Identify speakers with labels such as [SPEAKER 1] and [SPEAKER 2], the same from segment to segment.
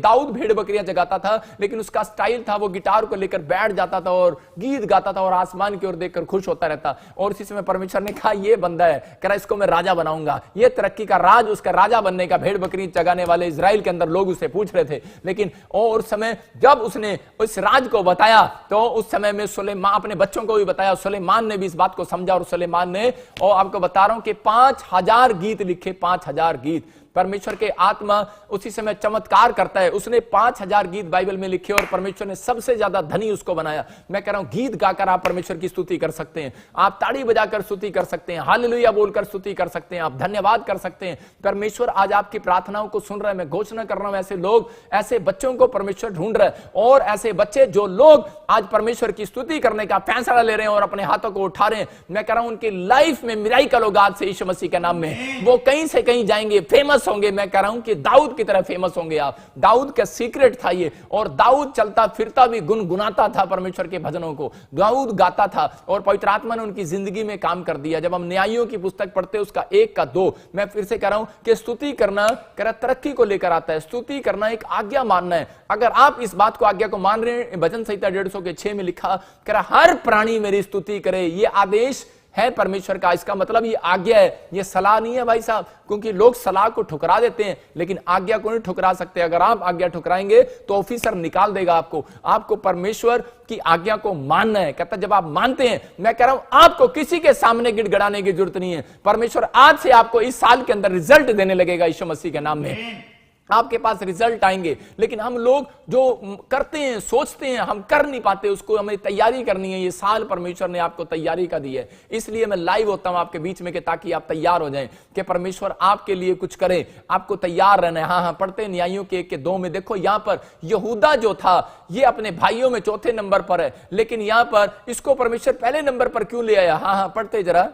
[SPEAKER 1] दाऊद भेड़ बकरियां जगाता था, लेकिन उसका स्टाइल था वो गिटार को लेकर बैठ जाता था और गीत गाता था और आसमान की ओर देखकर खुश होता रहता। और उसी समय परमेश्वर ने कहा ये बंदा है, कह रहा इसको मैं राजा बनाऊंगा, ये तरक्की का राज उसका राजा बनने का। भेड़ बकरी जगाने वाले इजराइल के अंदर लोग उससे पूछ रहे थे, लेकिन और समय जब उसने उस राज को बताया तो उस समय में सुलेमान अपने बच्चों को भी बताया, सुलेमान ने भी इस बात को समझा और सुलेमान ने, और आपको बता रहा हूं कि 5000 गीत लिखे, 5000 गीत। परमेश्वर के आत्मा उसी समय चमत्कार करता है, उसने 5000 गीत बाइबल में लिखे और परमेश्वर ने सबसे ज्यादा धनी उसको बनाया। मैं कह रहा हूं गीत गाकर आप परमेश्वर की स्तुति कर सकते हैं, आप ताड़ी बजाकर स्तुति कर सकते हैं, हालेलुया बोलकर स्तुति कर सकते हैं, आप धन्यवाद कर सकते हैं। परमेश्वर आज आपकी प्रार्थनाओं को सुन रहा है। मैं घोषणा कर रहा हूं ऐसे लोग, ऐसे बच्चों को परमेश्वर ढूंढ रहा है, और ऐसे बच्चे जो लोग आज परमेश्वर की स्तुति करने का फैसला ले रहे हैं और अपने हाथों को उठा रहे हैं, मैं कह रहा हूं उनकी लाइफ में मिराकल होगा आज से यीशु मसीह के नाम में। वो कहीं से कहीं जाएंगे, फेमस होंगे। मैं कह रहा हूं कि दाऊद की तरह फेमस होंगे आप। दाऊद का सीक्रेट था ये, और दाऊद चलता फिरता भी गुनगुनाता था परमेश्वर के भजनों को, दाऊद गाता था, और पवित्र आत्मा ने उनकी जिंदगी में काम कर दिया। जब हम न्यायियों की पुस्तक पढ़ते हैं उसका 1 का 2, मैं फिर से कह रहा हूं कि स्तुति करना तरक्की को लेकर आता है। स्तुति करना एक आज्ञा मानना है। अगर आप इस बात को आज्ञा को मान रहे हैं, भजन संहिता 150:6 में लिखा, कह रहा हर प्राणी मेरी स्तुति करे। ये आदेश है परमेश्वर का, इसका मतलब ये आज्ञा है, ये सलाह नहीं है भाई साहब, क्योंकि लोग सलाह को ठुकरा देते हैं लेकिन आज्ञा को नहीं ठुकरा सकते। अगर आप आज्ञा ठुकराएंगे तो ऑफिसर निकाल देगा आपको। आपको परमेश्वर की आज्ञा को मानना है। कहता जब आप मानते हैं, मैं कह रहा हूं आपको किसी के सामने गिड़गिड़ाने की जरूरत नहीं है। परमेश्वर आज से आपको इस साल के अंदर रिजल्ट देने लगेगा यीशु मसीह के नाम में। आपके पास रिजल्ट आएंगे, लेकिन हम लोग जो करते हैं, सोचते हैं, हम कर नहीं पाते, उसको हमें तैयारी करनी है। ये साल परमेश्वर ने आपको तैयारी का दी है, इसलिए मैं लाइव होता हूं आपके बीच में कि ताकि आप तैयार हो जाएं कि परमेश्वर आपके लिए कुछ करे। आपको तैयार रहना है। हाँ, पढ़ते न्यायियों के 1 के 2 में देखो, यहां पर यहूदा जो था ये अपने भाइयों में चौथे नंबर पर है, लेकिन यहां पर इसको परमेश्वर पहले नंबर पर क्यों ले आया? हाँ, पढ़ते जरा।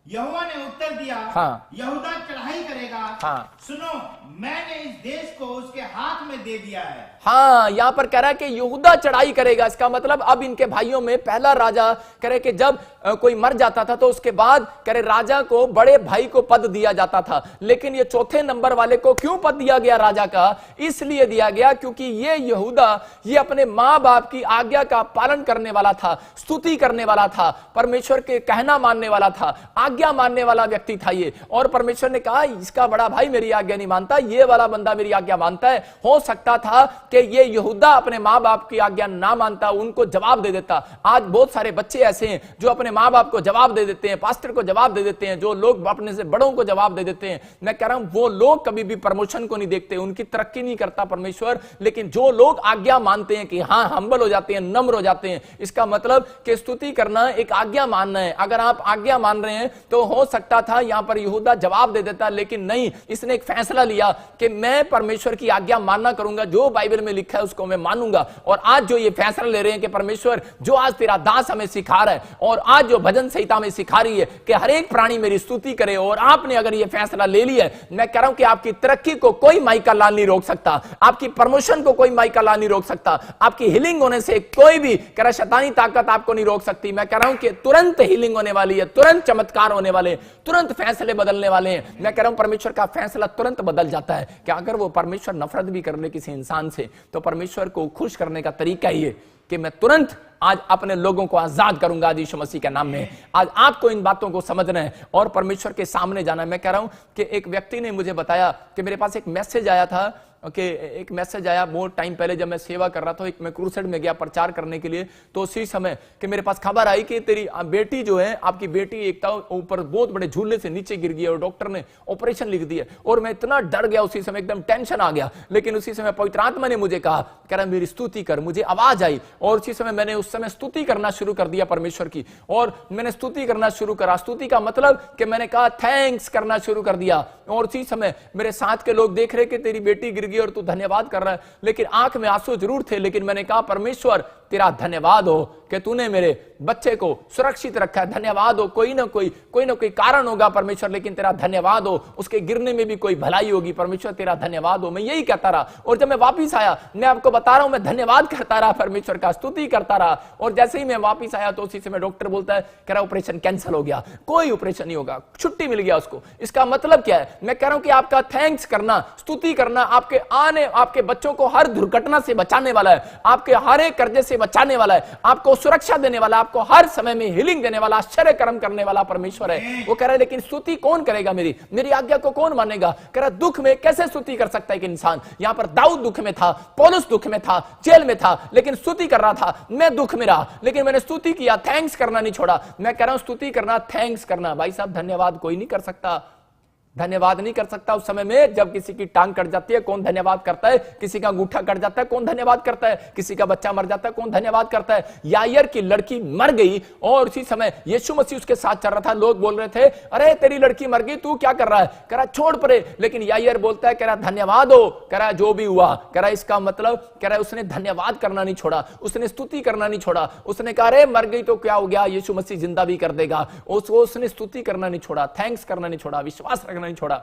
[SPEAKER 2] यहोवा ने उत्तर दिया,
[SPEAKER 1] हाँ,
[SPEAKER 2] यहूदा चढ़ाई करेगा।
[SPEAKER 1] हाँ,
[SPEAKER 2] सुनो, मैंने इस देश को उसके हाथ में दे दिया है।
[SPEAKER 1] हाँ, यहां पर कह रहा है कि यहूदा चढ़ाई करेगा। इसका मतलब अब इनके भाइयों में पहला राजा, कह रहे कि जब कोई मर जाता था तो उसके बाद कह रहे राजा को, बड़े भाई को पद दिया जाता था, लेकिन ये चौथे नंबर वाले को क्यों पद दिया गया राजा का? इसलिए दिया गया क्योंकि ये यहूदा, ये अपने मां बाप की आज्ञा का पालन करने वाला था, स्तुति करने वाला था, परमेश्वर के कहना मानने वाला था, आज्ञा मानने वाला व्यक्ति था ये। और परमेश्वर ने कहा इसका बड़ा भाई मेरी आज्ञा नहीं मानता, ये वाला बंदा मेरी आज्ञा मानता है। हो सकता था कि ये यहूदा अपने मां बाप की आज्ञा ना मानता, उनको जवाब दे देता। आज बहुत सारे बच्चे ऐसे हैं जो अपने मां बाप को जवाब दे देते हैं, पास्टर को जवाब दे देते हैं, जो लोग अपने से बड़ों को जवाब दे देते हैं। मैं कह रहा हूं वो लोग कभी भी प्रमोशन को नहीं देखते, उनकी तरक्की नहीं करता परमेश्वर। लेकिन जो लोग आज्ञा मानते हैं कि हां, हम्बल हो जाते हैं, नम्र हो जाते हैं, इसका मतलब कि स्तुति करना एक आज्ञा मानना है। अगर आप आज्ञा मान रहे हैं तो हो सकता था यहां पर यहूदा जवाब दे देता, लेकिन नहीं, इसने एक फैसला लिया कि मैं परमेश्वर की आज्ञा मानना करूंगा, जो बाइबल में लिखा है उसको मैं मानूंगा। और आज जो ये फैसला ले रहे हैं कि परमेश्वर जो आज तेरा दास हमें सिखा रहा है, और आज जो भजन संहिता में सिखा रही है कि हर एक प्राणी मेरी स्तुति करे, और आपने अगर ये फैसला ले लिया है, मैं कह रहा हूं कि आपकी तरक्की को कोई माइका लाल नहीं रोक सकता, आपकी प्रमोशन को कोई माइका लाल नहीं रोक सकता, आपकी हीलिंग होने से कोई भी कह रहा शैतानी ताकत आपको नहीं रोक सकती। मैं कह रहा हूं कि तुरंत हीलिंग होने वाली है, तुरंत चमत्कार होने वाले, तुरंत फैसले बदलने वाले हैं। मैं कह रहा हूं परमेश्वर का फैसला तुरंत बदल जाता है कि अगर वो परमेश्वर नफरत भी कर ले किसी इंसान से, तो परमेश्वर को खुश करने का तरीका ही है कि मैं तुरंत आज अपने लोगों को आजाद करूंगा आज यीशु मसीह के नाम में। आज आपको इन बातों को समझना है और परमेश्वर के सामने जाना है। मैं कह रहा हूं कि एक व्यक्ति ने मुझे बताया कि मेरे पास एक मैसेज आया था, एक मैसेज आया बहुत टाइम पहले जब मैं सेवा कर रहा था, मैं क्रूसेड में गया प्रचार करने के लिए, तो उसी समय कि मेरे पास खबर आई कि तेरी बेटी जो है, आपकी बेटी एक ऊपर बहुत बड़े झूले से नीचे गिर गई और डॉक्टर ने ऑपरेशन लिख दिया। और मैं इतना डर गया उसी समय, एकदम टेंशन आ गया। लेकिन उसी समय पवित्र आत्मा ने मुझे कहा, कह रहा मेरी स्तुति कर, मुझे आवाज आई और उसी समय मैंने उस समय स्तुति करना शुरू कर दिया परमेश्वर की, और मैंने स्तुति करना शुरू करा। स्तुति का मतलब कि मैंने कहा थैंक्स करना शुरू कर दिया। और उसी समय मेरे साथ के लोग देख रहे कि तेरी बेटी गिर गई और तू धन्यवाद कर रहा है, लेकिन आंख में आंसू जरूर थे। लेकिन मैंने कहा परमेश्वर तेरा धन्यवाद हो कि तूने मेरे बच्चे को सुरक्षित रखा है, धन्यवाद हो कोई ना कोई कारण होगा परमेश्वर, लेकिन तेरा धन्यवाद हो, उसके गिरने में भी कोई भलाई होगी परमेश्वर, तेरा धन्यवाद हो। मैं यही कहता रहा, और जब मैं वापिस आया, मैं आपको बता रहा हूं, मैं धन्यवाद करता रहा, परमेश्वर का स्तुति करता रहा, और जैसे ही मैं वापिस आया तो उसी समय डॉक्टर बोलता है, कह रहा ऑपरेशन कैंसिल हो गया, कोई ऑपरेशन नहीं होगा, छुट्टी मिल गया उसको। इसका मतलब क्या है? मैं कह रहा हूं कि आपका थैंक्स करना, स्तुति करना आपके बच्चों को हर दुर्घटना से बचाने वाला है, आपके हर एक कर्जे से बचाने वाला है, आपको सुरक्षा देने वाला, आपको हर समय में हीलिंग देने वाला, आश्चर्य कर्म करने वाला परमेश्वर है। वो कह रहा है लेकिन स्तुति कौन करेगा, मेरी आज्ञा को कौन मानेगा? कह रहा दुख में कैसे स्तुति कर सकता है एक इंसान? यहां पर दाऊद दुख में था, पौलुस दुख में था, जेल में था, लेकिन स्तुति कर रहा था। मैं दुख में रहा लेकिन मैंने स्तुति किया, थैंक्स करना नहीं छोड़ा। मैं कह रहा हूं स्तुति करना, थैंक्स करना। भाई साहब धन्यवाद कोई नहीं कर सकता, धन्यवाद नहीं कर सकता उस समय में जब किसी की टांग कट जाती है, कौन धन्यवाद करता है? किसी का अंगूठा कट जाता है, कौन धन्यवाद करता है? किसी का बच्चा मर जाता है, कौन धन्यवाद करता है? यायर की लड़की मर गई और उसी समय यीशु मसीह उसके साथ चल रहा था, लोग बोल रहे थे अरे तेरी लड़की मर गई, तू क्या कर रहा है? कह रहा छोड़ परे, लेकिन यायर बोलता है, कह रहा धन्यवाद हो, कह रहा जो भी हुआ, कह रहा इसका मतलब, कह रहा उसने धन्यवाद करना नहीं छोड़ा, उसने स्तुति करना नहीं छोड़ा। उसने कहा अरे मर गई तो क्या हो गया, यीशु मसीह जिंदा भी कर देगा। उसने स्तुति करना नहीं छोड़ा, थैंक्स करना नहीं छोड़ा, विश्वास रखना नहीं छोड़ा।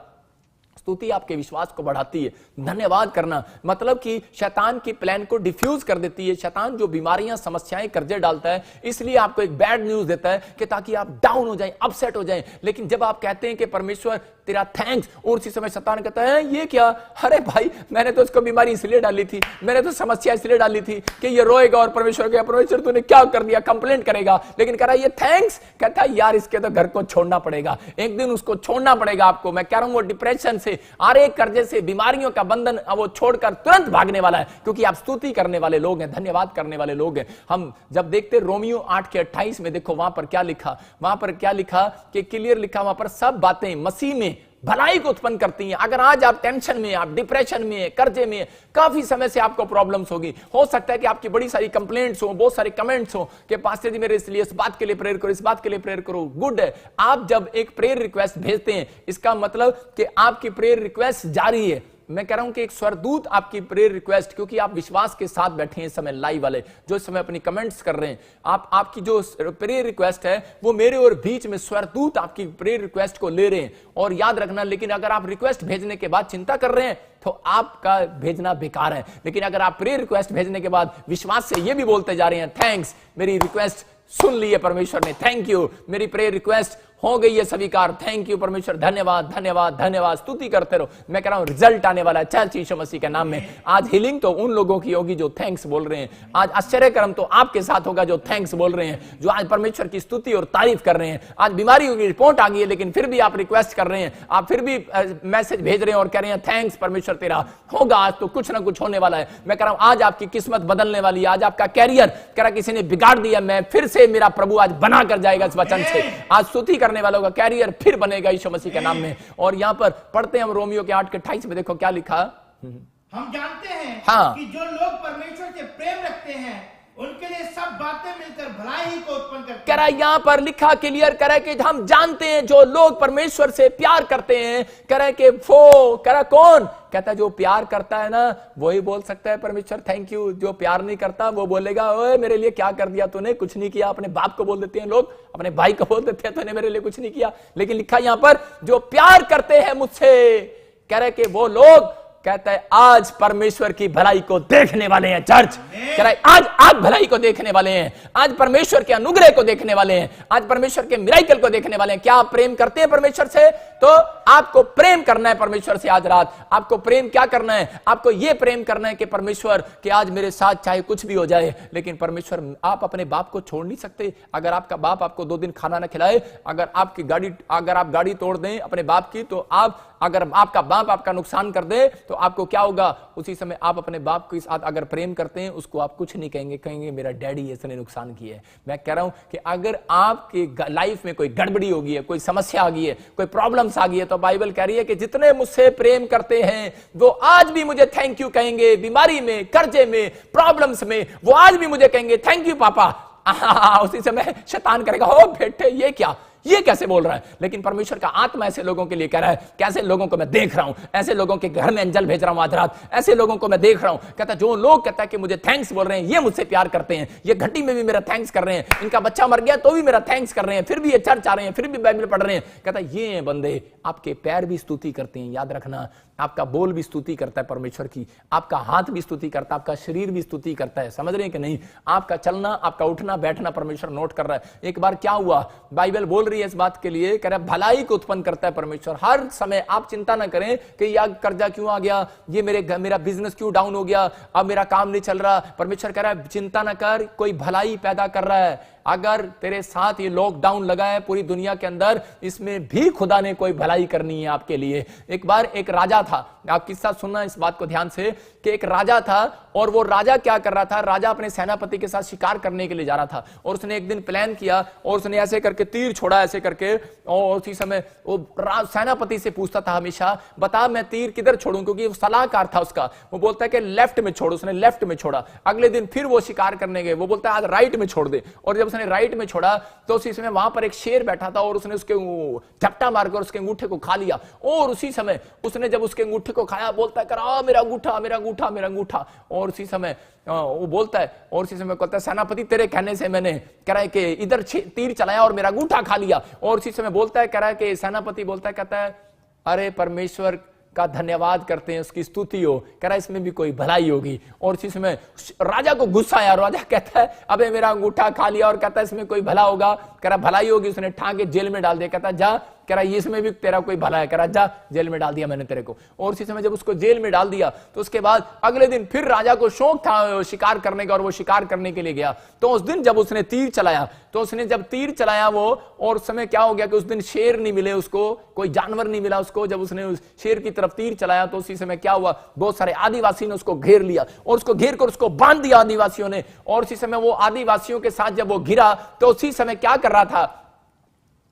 [SPEAKER 1] स्तुति आपके विश्वास को बढ़ाती है। धन्यवाद करना मतलब कि शैतान की प्लान को डिफ्यूज कर देती है। शैतान जो बीमारियां, समस्याएं, कर्जे डालता है, इसलिए आपको एक बैड न्यूज देता है कि ताकि आप डाउन हो जाएं, अपसेट हो जाएं। लेकिन जब आप कहते हैं कि परमेश्वर तेरा थैंक्स, और उसी समय शैतान कहता है ये क्या, अरे भाई मैंने तो इसको बीमारी इसलिए डाली थी, मैंने तो समस्या इसलिए डाली थी कि ये रोएगा और परमेश्वर क्या, परमेश्वर तूने क्या कर दिया, कंप्लेंट करेगा। लेकिन कह रहा है ये थैंक्स, कहता है यार इसके तो घर को छोड़ना पड़ेगा, एक दिन उसको छोड़ना पड़ेगा आपको। मैं कह रहा हूं वो डिप्रेशन से, हर एक कर्जे से, बीमारियों का बंधन वो छोड़कर तुरंत भागने वाला है, क्योंकि आप स्तुति करने वाले लोग हैं, धन्यवाद करने वाले लोग हैं। हम जब देखते रोमियो 8:28 में देखो वहां पर क्या लिखा, वहां पर क्या लिखा कि क्लियर लिखा, वहां पर सब बातें मसीह में भलाई को उत्पन्न करती हैं। अगर आज आप टेंशन में, आप डिप्रेशन में, कर्जे में, काफी समय से आपको प्रॉब्लम्स होगी, हो सकता है कि आपकी बड़ी सारी कंप्लेंट्स हो, बहुत सारे कमेंट्स हो कि पास्टर जी मेरे इसलिए इस बात के लिए प्रेयर करो, इस बात के लिए प्रेयर करो। गुड है, आप जब एक प्रेयर रिक्वेस्ट भेजते हैं इसका मतलब कि आपकी प्रेयर रिक्वेस्ट जारी है। मैं कह रहा हूं कि एक स्वरदूत आपकी प्रेयर रिक्वेस्ट, क्योंकि आप विश्वास के साथ बैठे हैं इस समय, लाइव वाले जो इस समय अपनी कमेंट्स कर रहे हैं, आपकी जो प्रेयर रिक्वेस्ट है वो मेरे और बीच में स्वरदूत आपकी प्रेयर रिक्वेस्ट को ले रहे हैं। और याद रखना, लेकिन अगर आप रिक्वेस्ट भेजने के बाद चिंता कर रहे हैं तो आपका भेजना बेकार है। लेकिन अगर आप प्रेयर रिक्वेस्ट भेजने के बाद विश्वास से ये भी बोलते जा रहे हैं थैंक्स, मेरी रिक्वेस्ट सुन ली है परमेश्वर ने, थैंक यू, मेरी प्रेयर रिक्वेस्ट हो गई है स्वीकार, थैंक यू परमेश्वर, धन्यवाद धन्यवाद धन्यवाद, स्तुति करते रहो। मैं कह रहा हूं रिजल्ट आने वाला है चर्च यीशु मसीह के नाम में। आज हीलिंग तो उन लोगों की होगी जो थैंक्स बोल रहे हैं, आज आश्चर्य कर्म तो आपके साथ होगा जो थैंक्स बोल रहे हैं, जो आज परमेश्वर की स्तुति और तारीफ कर रहे हैं। आज बीमारी की रिपोर्ट आ गई है लेकिन फिर भी आप रिक्वेस्ट कर रहे हैं, आप फिर भी मैसेज भेज रहे हैं और कह रहे हैं थैंक्स परमेश्वर तेरा होगा, आज तो कुछ ना कुछ होने वाला है। मैं कह रहा हूं आज आपकी किस्मत बदलने वाली है, आज आपका कैरियर कह रहा किसी ने बिगाड़ दिया, मैं फिर से, मेरा प्रभु आज बना कर जाएगा इस वचन से। आज स्तुति करने वालों का कैरियर फिर बनेगा यीशु मसीह के नाम में। और यहां पर पढ़ते हैं हम रोमियो के 8:28 में, देखो क्या लिखा।
[SPEAKER 2] हम जानते हैं
[SPEAKER 1] हाँ।
[SPEAKER 2] कि जो लोग परमेश्वर से प्रेम रखते हैं उनके लिए सब बातें मिलकर भलाई ही को उत्पन्न करती हैं।
[SPEAKER 1] कह रहा यहां पर लिखा क्लियर कह रहा कि हम जानते हैं जो लोग परमेश्वर से प्यार करते हैं, कह रहा कि वो, कह रहा कौन, कहता जो प्यार करता है ना वही बोल सकता है परमेश्वर थैंक यू, जो प्यार नहीं करता वो बोलेगा ओए मेरे लिए क्या कर दिया तूने, कुछ नहीं किया। अपने बाप को बोल देते हैं लोग, अपने भाई को बोल देते हैं तूने मेरे लिए कुछ नहीं किया। लेकिन लिखा यहां पर जो प्यार करते हैं मुझसे, कह रहे कि वो लोग, कहता है आज परमेश्वर की भलाई को देखने वाले हैं। चर्च कह रहा है आज आप भलाई को देखने वाले हैं, आज परमेश्वर के अनुग्रह को देखने वाले हैं, आज परमेश्वर के मिराकल को देखने वाले हैं। क्या आप प्रेम करते हैं परमेश्वर से? तो आपको प्रेम करना है परमेश्वर से। आज रात आपको प्रेम क्या करना है? आपको यह प्रेम करना है कि परमेश्वर कि आज मेरे साथ चाहे कुछ भी हो जाए, लेकिन परमेश्वर आप अपने बाप को छोड़ नहीं सकते। अगर आपका बाप आपको 2 दिन खाना ना खिलाए, अगर आप गाड़ी तोड़ दें अपने बाप की, तो अगर आपका बाप आपका नुकसान कर दे तो आपको क्या होगा? उसी समय आप अपने बाप के साथ अगर प्रेम करते हैं उसको आप कुछ नहीं कहेंगे, कहेंगे मेरा डैडी इसने नुकसान किया है। मैं कह रहा हूं कि अगर आपके लाइफ में कोई गड़बड़ी होगी है, कोई समस्या आ गई है, कोई प्रॉब्लम्स आ गई है, तो बाइबल कह रही है कि जितने मुझसे प्रेम करते हैं वो आज भी मुझे थैंक यू कहेंगे। बीमारी में, कर्जे में, प्रॉब्लम्स में वो आज भी मुझे कहेंगे थैंक यू पापा। उसी समय शैतान करेगा हो बेटे ये क्या, ये कैसे बोल रहा है? लेकिन परमेश्वर का आत्मा ऐसे लोगों के लिए कह रहा है कि ऐसे लोगों को मैं देख रहा हूं, ऐसे लोगों के घर में अंजल भेज रहा हूं आज रात, ऐसे लोगों को मैं देख रहा हूं। कहता जो लोग कहता है कि मुझे थैंक्स बोल रहे हैं, ये मुझसे प्यार करते हैं, ये घटी में भी मेरा थैंक्स कर रहे हैं, इनका बच्चा मर गया तो भी मेरा थैंक्स कर रहे हैं, फिर भी ये चर्च आ रहे हैं, फिर भी बाइबल पढ़ रहे हैं। कहता ये बंदे आपके पैर भी स्तुति करते हैं। याद रखना, आपका बोल भी स्तुति करता है परमेश्वर की, आपका हाथ भी स्तुति करता है, आपका शरीर भी स्तुति करता है। समझ रहे हैं कि नहीं? आपका चलना, आपका उठना बैठना परमेश्वर नोट कर रहा है। एक बार क्या हुआ, बाइबल बोल रही है इस बात के लिए, कह रहा है भलाई को उत्पन्न करता है परमेश्वर हर समय। आप चिंता ना करें कि यार कर्जा क्यों आ गया, ये मेरा बिजनेस क्यों डाउन हो गया, अब मेरा काम नहीं चल रहा। परमेश्वर कह रहा है चिंता ना कर, कोई भलाई पैदा कर रहा है। अगर तेरे साथ ये लॉकडाउन लगा है पूरी दुनिया के अंदर, इसमें भी खुदा ने कोई भलाई करनी है आपके लिए। एक बार एक राजा था, आप किस्सा सुनना इस बात को ध्यान से, कि एक राजा था और वो राजा क्या कर रहा था, राजा अपने सेनापति के साथ शिकार करने के लिए जा रहा था और उसने एक दिन प्लान किया और उसने ऐसे करके तीर छोड़ा ऐसे करके, और उसी समय वो सेनापति से पूछता था हमेशा, बता मैं तीर किधर छोड़ूं, क्योंकि वो सलाहकार था उसका। वो बोलता है कि लेफ्ट में छोड़, उसने लेफ्ट में छोड़ा। अगले दिन फिर वो शिकार करने गए, वो बोलता है आज राइट में छोड़ दे, और जब उसने राइट में छोड़ा तो उसी समय वहां पर एक शेर बैठा था और उसने उसके झपटा मारकर उसके अंगूठे को खा लिया। और उसी समय उसने जब उसके अंगूठे को खाया बोलता है मेरा अंगूठा मेरा अंगूठा मेरा अंगूठा। और उसी समय वो बोलता है, और उसी समय कहता है सेनापति तेरे कहने से मैंने कह रहा है कि इधर तीर चलाया और मेरा अंगूठा खा लिया। और उसी समय बोलता है, कह रहा है कि सेनापति बोलता है, कहता है अरे परमेश्वर का धन्यवाद करते हैं, उसकी स्तुति हो, कह रहा है इसमें भी कोई भलाई होगी। और इसी समय राजा को गुस्सा आया, राजा कहता है अबे मेरा अंगूठा खा लिया, और कहता है इसमें कोई भला होगा, कह रहा भलाई होगी। उसने ठाक के जेल में डाल दिया। कहता जा, कह रहा इसमें भी तेरा कोई भला है, कह रहा जा जेल में डाल दिया मैंने तेरे को। और उसी समय जब उसको जेल में डाल दिया तो उसके बाद अगले दिन फिर राजा को शौक था शिकार करने का और वो शिकार करने के लिए गया। तो उस दिन जब उसने तीर चलाया, तो उसने जब तीर चलाया वो, और उस समय क्या हो गया कि उस दिन शेर नहीं मिले उसको, कोई जानवर नहीं मिला उसको। जब उसने उस शेर की तरफ तीर चलाया तो उसी समय क्या हुआ, बहुत सारे आदिवासी ने उसको घेर लिया और उसको घेर कर उसको बांध दिया आदिवासियों ने। और उसी समय वो आदिवासियों के साथ जब वो गिरा तो उसी समय क्या कर रहा था,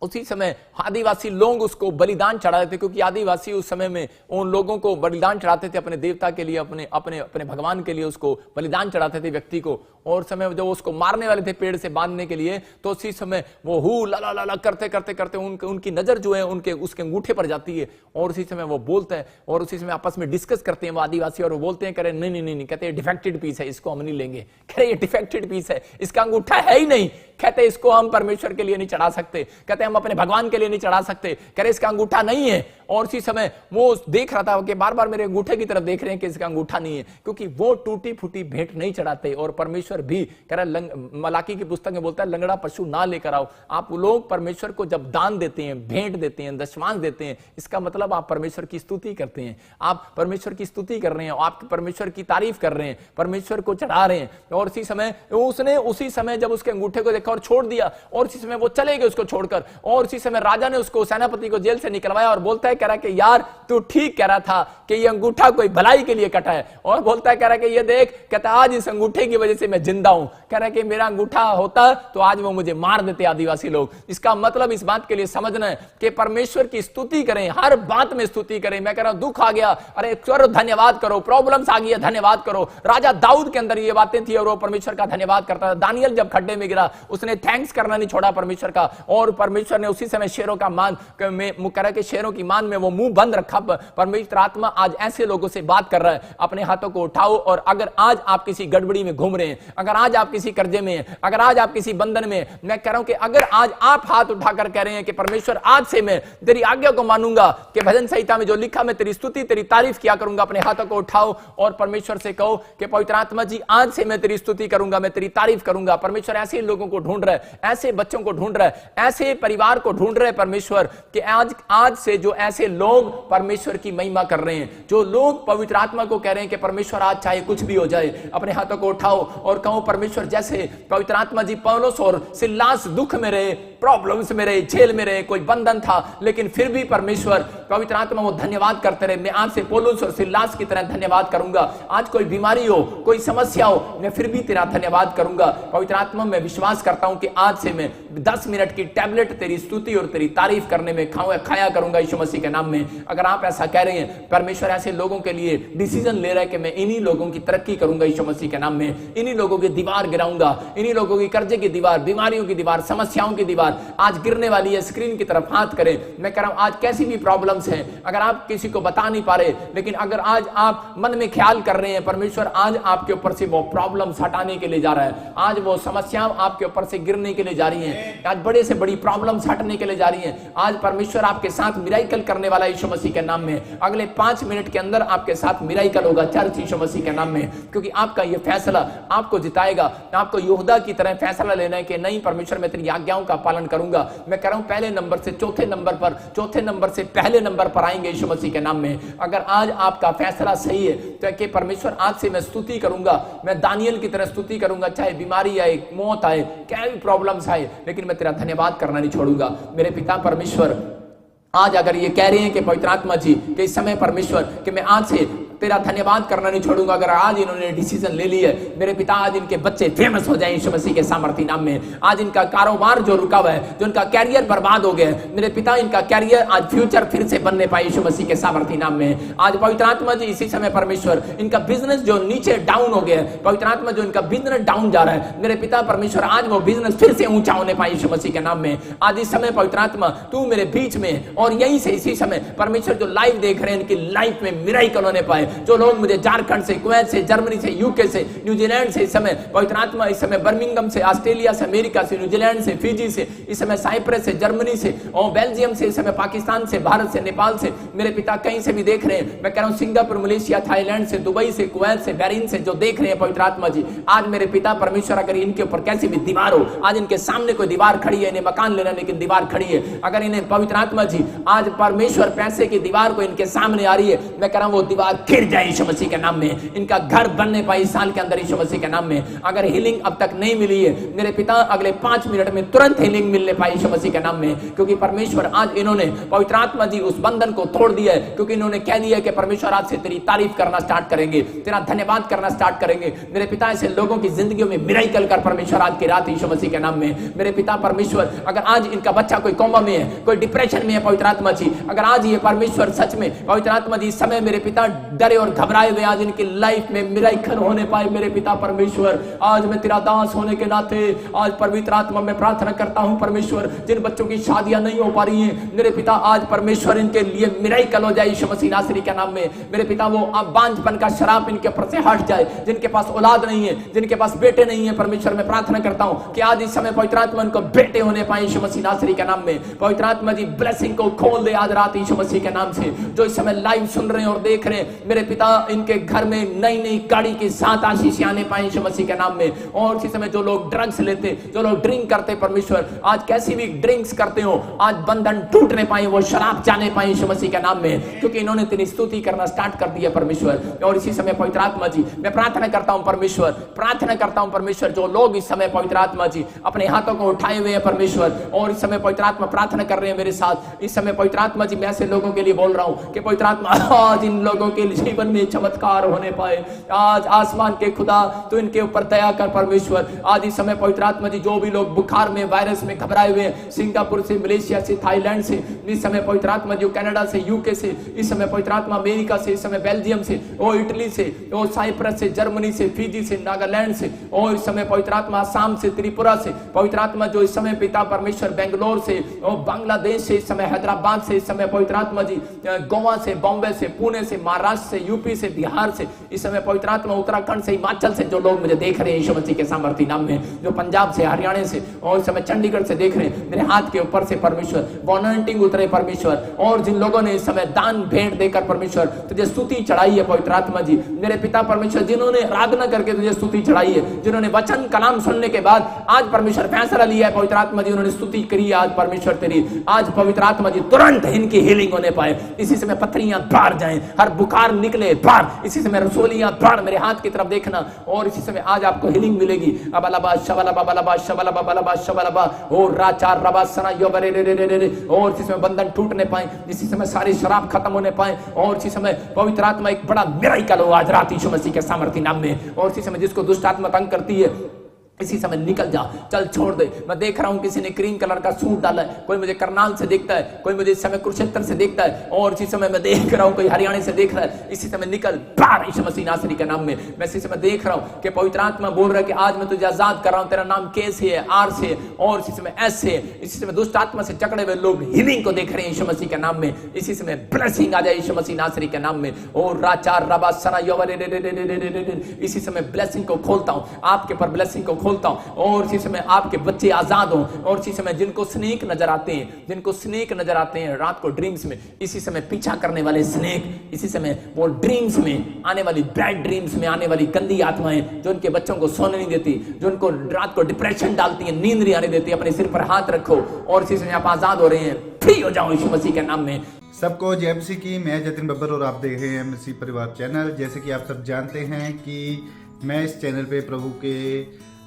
[SPEAKER 1] उसी समय आदिवासी लोग उसको बलिदान चढ़ाते थे, क्योंकि आदिवासी उस समय में उन लोगों को बलिदान चढ़ाते थे अपने देवता के लिए, अपने अपने अपने भगवान के लिए उसको बलिदान चढ़ाते थे व्यक्ति को। और समय जब उसको मारने वाले थे पेड़ से बांधने के लिए, तो उसी समय वो हु ला ला ला करते करते करते उनकी नजर जो है उसके अंगूठे पर जाती है। और उसी समय वो बोलते हैं और उसी समय आपस में डिस्कस करते हैं वो आदिवासी, और वो बोलते हैं कह नहीं नहीं नहीं, कहते हैं डिफेक्टेड पीस है, इसको हम नहीं लेंगे। कह रहे ये डिफेक्टेड पीस है, इसका अंगूठा है ही नहीं, कहते इसको हम परमेश्वर के लिए नहीं चढ़ा सकते, कहते हम अपने भगवान के लिए नहीं चढ़ा सकते, कह रहे इसका अंगूठा नहीं है। और उसी समय वो देख रहा था कि बार बार मेरे अंगूठे की तरफ देख रहे हैं कि इसका अंगूठा नहीं है, क्योंकि वो टूटी फूटी भेंट नहीं चढ़ाते। और परमेश्वर भी कह रहा मलाकी की पुस्तक में बोलता है लंगड़ा पशु ना लेकर आओ। आप लोग परमेश्वर को जब दान देते हैं, भेंट देते हैं, दशमांश देते हैं, इसका मतलब आप परमेश्वर की स्तुति करते हैं, आप परमेश्वर की स्तुति कर रहे हैं, आप परमेश्वर की तारीफ कर रहे हैं, परमेश्वर को चढ़ा रहे हैं। और इसी समय उसने उसी समय जब उसके अंगूठे को देखा और छोड़ दिया, और इसी समय वो चले गए उसको छोड़कर। और इसी समय राजा ने उसको सेनापति को जेल से निकलवाया और बोलता है कह रहा कि यार तू ठीक कह रहा था कि ये अंगूठा कोई भलाई के लिए कटा है। और बोलता है कह रहा कि ये देख, कहता आज इस अंगूठे की वजह से मैं जिंदा हूं, कह रहा कि मेरा अंगूठा होता तो आज वो मुझे मार देते आदिवासी लोग। इसका मतलब इस बात के लिए समझना है कि परमेश्वर की स्तुति करें, हर बात में स्तुति करें। मैं कह रहा हूं दुख आ गया, अरे करो धन्यवाद करो, प्रॉब्लम्स आ गई है धन्यवाद करो। राजा दाऊद के अंदर ये बातें थी और वो परमेश्वर का धन्यवाद करता था। दानियल जब खड्डे में गिरा उसने थैंक्स करना नहीं छोड़ा परमेश्वर का, और परमेश्वर ने उसी समय शेरों का मान करा के शेरों की मान में वो मुंह बंद रखा। परमेश्वर आत्मा आज ऐसे लोगों से बात कर रहा है, अपने हाथों को उठाओ। और अगर आज आप किसी गड़बड़ी में घूम रहे हैं, अगर आज आप किसी कर्जे में हैं, अगर आज आप किसी बंधन में, मैं कह रहा हूं कि अगर आज आप हाथ उठाकर कह रहे हैं कि परमेश्वर आज से मैं तेरी आज्ञा को मानूंगा, कि भजन संहिता में जो लिखा मैं तेरी स्तुति तेरी तारीफ किया करूंगा, अपने हाथों को उठाओ और परमेश्वर से कहो कि पवित्र आत्मा जी आज से मैं तेरी स्तुति करूंगा, मैं तेरी तारीफ करूंगा। परमेश्वर ऐसे लोगों को ढूंढ रहा है, ऐसे बच्चों को ढूंढ रहा है, ऐसे परिवार को ढूंढ रहे परमेश्वर, कि आज से जो ऐसे लोग परमेश्वर की महिमा कर रहे हैं, जो लोग पवित्र आत्मा को कह रहे हैं कि परमेश्वर आज चाहे कुछ भी हो जाए, अपने हाथों को उठाओ और कहो परमेश्वर जैसे पवित्र आत्मा जी पौलुस और सिलास दुख में रहे, प्रॉब्लम्स में रहे, जेल में रहे, कोई बंधन था, लेकिन फिर भी परमेश्वर पवित्र आत्मा वो धन्यवाद करते रहे। मैं आज से पौलुस और सिलास की तरह धन्यवाद करूंगा। आज कोई बीमारी हो, कोई समस्या हो, मैं फिर भी तेरा धन्यवाद करूंगा। पवित्र आत्मा मैं विश्वास करता हूं कि आज से मैं 10 मिनट की टैबलेट तेरी स्तुति और तेरी तारीफ करने में खाया करूंगा यीशु मसीह के नाम में। अगर आप ऐसा कह रहे हैं, परमेश्वर ऐसे लोगों के लिए डिसीजन ले रहा है कि मैं इन्हीं लोगों की तरक्की करूंगा यीशु मसीह के नाम में, इन्हीं लोगों की दीवार गिराऊंगा, इन्हीं लोगों की कर्जे की दीवार, बीमारियों की दीवार, समस्याओं की दीवार परिवार आज गिरने वाली है, स्क्रीन की तरफ हाथ करें। मैं कह रहा हूं आज कैसी भी प्रॉब्लम्स हैं, अगर आप किसी को बता नहीं पा रहे, लेकिन अगर आज आप मन में ख्याल कर रहे हैं, परमेश्वर आज आपके ऊपर से वो प्रॉब्लम्स हटाने के लिए जा रहा है, आज वो समस्याएं आपके ऊपर से गिरने के लिए जा रही हैं, आज बड़े से बड़ी प्रॉब्लम्स हटने के लिए जा रही हैं। आज परमेश्वर आपके साथ मिराइकल करने वाला यीशु मसीह के नाम में। अगले 5 मिनट के अंदर आपके साथ मिराइकल होगा चर्च यीशु मसीह के नाम में, क्योंकि आपका ये फैसला आपको जिताएगा। आपको यहूदा की तरह फैसला लेना है कि नहीं परमेश्वर मैं तेरी आज्ञाओं का पालन करूंगा। मैं कह रहा हूं पहले नंबर से चौथे नंबर से पहले नंबर पर आएंगे यीशु मसीह के नाम में। अगर आज आपका फैसला सही है तो कि परमेश्वर आज से मैं स्तुति करूंगा, मैं दानियल की तरह स्तुति करूंगा, चाहे बीमारी आए, मौत आए, क्या भी प्रॉब्लम्स आए, लेकिन मैं तेरा धन्यवाद करना नहीं छोड़ूंगा। मेरे पिता परमेश्वर आज अगर ये कह रहे हैं कि पवित्र आत्मा जी कि इस समय परमेश्वर कि मैं आज से तेरा धन्यवाद करना नहीं छोड़ूंगा, अगर आज इन्होंने डिसीजन ले ली है, मेरे पिता आज इनके बच्चे फेमस हो जाए यीशु मसीह के सामर्थी नाम में। आज इनका कारोबार जो रुका हुआ है, जो इनका कैरियर बर्बाद हो गया है, मेरे पिता इनका कैरियर आज फ्यूचर फिर से बनने पाए यीशु मसीह के सामर्थी नाम में। आज पवित्र आत्मा जी इसी समय परमेश्वर इनका बिजनेस जो नीचे डाउन हो गया है, पवित्र आत्मा जो इनका बिजनेस डाउन जा रहा है, मेरे पिता परमेश्वर आज वो बिजनेस फिर से ऊंचा होने पाए यीशु मसीह के नाम में। आज इस समय पवित्र आत्मा तू मेरे बीच में और यहीं से इसी समय परमेश्वर जो लाइव देख रहे हैं इनकी लाइफ में मिराइकल होने पाए। जो लोग मुझे झारखंड से, कुवैत से, जर्मनी से, यूके से, न्यूजीलैंड से, इस समय पवित्र आत्मा इस समय बर्मिंघम से, ऑस्ट्रेलिया से, अमेरिका से, न्यूजीलैंड से, फिजी से, इस समय साइप्रस से, जर्मनी से और बेल्जियम से, इस समय पाकिस्तान से, भारत से, नेपाल से, मेरे पिता कहीं से भी देख रहे हैं। मैं कह रहा हूं सिंगापुर, मलेशिया, थाईलैंड से, दुबई से, कुवैत से, बहरीन से जो देख रहे हैं पवित्र आत्मा जी, आज मेरे पिता परमेश्वर अगर इनके ऊपर कैसी भी दीवार हो, आज इनके सामने कोई दीवार खड़ी है, इन्हें मकान लेना लेकिन दीवार खड़ी है, अगर इन्हें पवित्र आत्मा जी आज परमेश्वर पैसे की दीवार को इनके सामने आ रही है, मैं कह रहा हूं वो दीवार गिर जाए यीशु मसीह के नाम में। इनका घर बनने पाए इस साल के अंदर यीशु मसीह के नाम में। अगर हीलिंग अब तक नहीं मिली है, मेरे पिता अगले 5 मिनट में तुरंत हीलिंग मिलने पाए यीशु मसीह के नाम में, क्योंकि परमेश्वर आज इन्होंने पवित्र आत्मा जी उस बंधन को तोड़ दिया है, क्योंकि इन्होंने कह दिया कि परमेश्वर आज से तेरी तारीफ करना स्टार्ट करेंगे, तेरा धन्यवाद करना स्टार्ट करेंगे। मेरे पिता ऐसे लोगों की जिंदगियों में मिराइकल कर परमेश्वर आज की रात यीशु मसीह के नाम में। मेरे पिता परमेश्वर अगर आज इनका बच्चा कोई कोमा में है, कोई डिप्रेशन में है पवित्र आत्मा जी, अगर आज ये परमेश्वर सच में पवित्र आत्मा जी इस समय मेरे पिता डरे और घबराए हुए आज इनकी लाइफ में मिराइकल होने पाए। मेरे पिता परमेश्वर आज मैं तेरा दास होने के नाते आज पवित्र आत्मा में प्रार्थना करता हूं परमेश्वर, जिन बच्चों की शादियां नहीं हो पा रही हैं, मेरे पिता आज परमेश्वर इनके लिए मिराइकल हो जाए यीशु मसीह नासरी के नाम में। मेरे पिता वो बांझपन का शराब इनके ऊपर से हट जाए, जिनके पास औलाद नहीं है, जिनके पास बेटे नहीं है, परमेश्वर मैं प्रार्थना करता हूं कि आज इस समय पवित्र आत्मा इनको बेटे होने पाए यीशु मसीह नासरी के नाम में। पवित्र आत्मा जी ब्लेसिंग को खोल दे आज रात यीशु मसीह के नाम से। जो इस समय लाइव सुन रहे हैं और देख रहे हैं, मेरे पिता इनके घर में नई नई गाड़ी की 7 आशीष आने पाए यीशु मसीह के नाम में। और इसी समय जो लोग ड्रग्स लेते, जो लोग ड्रिंक करते, परमेश्वर आज कैसी भी ड्रिंक्स करते हो, आज बंधन टूटने पाए, वो शराब जाने पाए यीशु मसीह के नाम में, क्योंकि इन्होंने तेरी स्तुति करना स्टार्ट कर दिया परमेश्वर। और इसी समय पवित्र आत्मा जी मैं प्रार्थना करता हूं परमेश्वर, प्रार्थना करता हूं परमेश्वर, जो लोग इस समय पवित्र आत्मा जी अपने हाथों को उठाए हुए हैं परमेश्वर, और इस समय पवित्र आत्मा प्रार्थना कर रहे हैं मेरे साथ, इस समय पवित्र आत्मा जी मैं ऐसे लोगों के लिए बोल रहा हूं कि पवित्र आत्मा आज इन लोगों के जीवन में चमत्कार होने पाए। आज आसमान के खुदा तो इनके ऊपर दया कर परमेश्वर। आज इस समय पवित्र आत्मा जी जो भी लोग बुखार में, वायरस में घबराए हुए हैं, सिंगापुर से, मलेशिया से, थाईलैंड से, इस समय पवित्र आत्मा जो कनाडा से, यूके से, इस समय पवित्र आत्मा अमेरिका से, इस समय बेल्जियम से, और इटली से, और साइप्रस से, जर्मनी से, फिजी से, नागालैंड से, और इस समय पवित्र आत्मा असम से, त्रिपुरा से, पवित्र आत्मा जो इस समय पिता परमेश्वर बेंगलोर से, और बांग्लादेश से, इस समय हैदराबाद से, इस समय पवित्र आत्मा जी गोवा से, बॉम्बे से, पुणे से, महाराष्ट्र से, यूपी से, बिहार से, इस समय पवित्र आत्मा उत्तराखंड से, हिमाचल से जो लोग मुझे देख रहे हैं यीशु मसीह के सामर्थी नाम में, जो पंजाब से, हरियाणा से और इस समय चंडीगढ़ से देख रहे हैं, मेरे हाथ के ऊपर से परमेश्वर अनॉइंटिंग उतरे परमेश्वर। और जिन लोगों ने इस समय दान भेंट देकर परमेश्वर तुझे स्तुति चढ़ाई है पवित्र आत्मा जी, मेरे पिता परमेश्वर जिन्होंने आराधना करके तुझे स्तुति चढ़ाई है, जिन्होंने वचन कलाम सुनने के बाद आज परमेश्वर फैसला लिया है पवित्र आत्मा जी, उन्होंने स्तुति करी है आज परमेश्वर तेरी, आज पवित्र आत्मा जी तुरंत इनकी हीलिंग होने पाए। इसी समय पथरियां बाहर जाएं, हर बुखार निकले बाहर, इसी समय रसोलियां बाहर, मेरे हाथ की तरफ देखना, और इसी समय आज आपको हीलिंग मिलेगी। अबलबा शबलबा बलबा शबलबा बलबा शबलबा और राचार रबा सना योबरे रे रे रे रे, और इसी समय बंधन टूटने पाए, इसी समय सारी शराब खत्म होने पाए, और इसी समय पवित्र आत्मा एक बड़ा मिराकल हो आज रात यीशु मसीह के सामर्थी नाम में। और इसी समय जिसको दुष्ट आत्मा तंग करती है, इसी समय निकल जा, चल छोड़ दे। मैं देख रहा हूं किसी ने क्रीम कलर का सूट डाला है, कोई मुझे करनाल से देखता है, कोई मुझे इस समय कुरुक्षेत्र से देखता है, और इसी समय मैं देख रहा हूं कोई हरियाणा से देख रहा है। इसी समय निकल बाहर यीशु मसीह नासरी के नाम में। मैं इसी समय देख रहा हूं कि पवित्र आत्मा बोल रहा है कि आज मैं तुझे आजाद कर रहा हूं, तेरा नाम के से है, आर से, और इसी समय एस से। इसी समय दुष्ट आत्मा से जकड़े हुए लोग हीलिंग को देख रहे हैं यीशु मसीह के नाम में। इसी समय ब्लेसिंग आ जाए यीशु मसीह नासरी के नाम में। और राचार रबा सना इसी समय ब्लेसिंग को खोलता हूं, आपके पर ब्लेसिंग को खोलता हूं, और इसी समय आपके बच्चे आजाद हों। और इसी समय जिनको स्नेक नजर आते हैं, जिनको स्नेक नजर आते हैं रात को ड्रीम्स में, इसी समय पीछा करने वाले स्नेक, इसी समय वो ड्रीम्स में आने वाली बैड ड्रीम्स में आने वाली गंदी आत्माएं जो उनके बच्चों को सोने नहीं देती, जो उनको रात को डिप्रेशन डालती है, नींद नहीं आने देती, अपने सिर पर हाथ रखो और इसी समय आप आजाद हो रहे हैं, फ्री हो जाओ यीशु मसीह के नाम में।
[SPEAKER 3] सबको जय मसीह की। मैं जतिन बब्बर और आप देख रहे हैं मसीह परिवार चैनल। जैसे कि आप सब जानते हैं कि मैं इस चैनल पे प्रभु के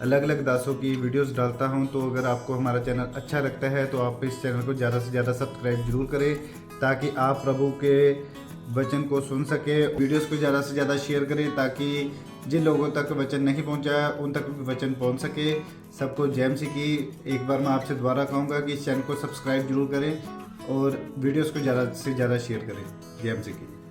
[SPEAKER 3] अलग अलग दासों की वीडियोस डालता हूं, तो अगर आपको हमारा चैनल अच्छा लगता है तो आप इस चैनल को ज़्यादा से ज़्यादा सब्सक्राइब जरूर करें, ताकि आप प्रभु के वचन को सुन सके। वीडियोस को ज़्यादा से ज़्यादा शेयर करें ताकि जिन लोगों तक वचन नहीं पहुंचा उन तक वचन पहुंच सके। सबको जय मसीह की। एक बार मैं आपसे दोबारा कहूँगा कि इस चैनल को सब्सक्राइब जरूर करें और वीडियोस को ज़्यादा से ज़्यादा शेयर करें। जय मसीह की।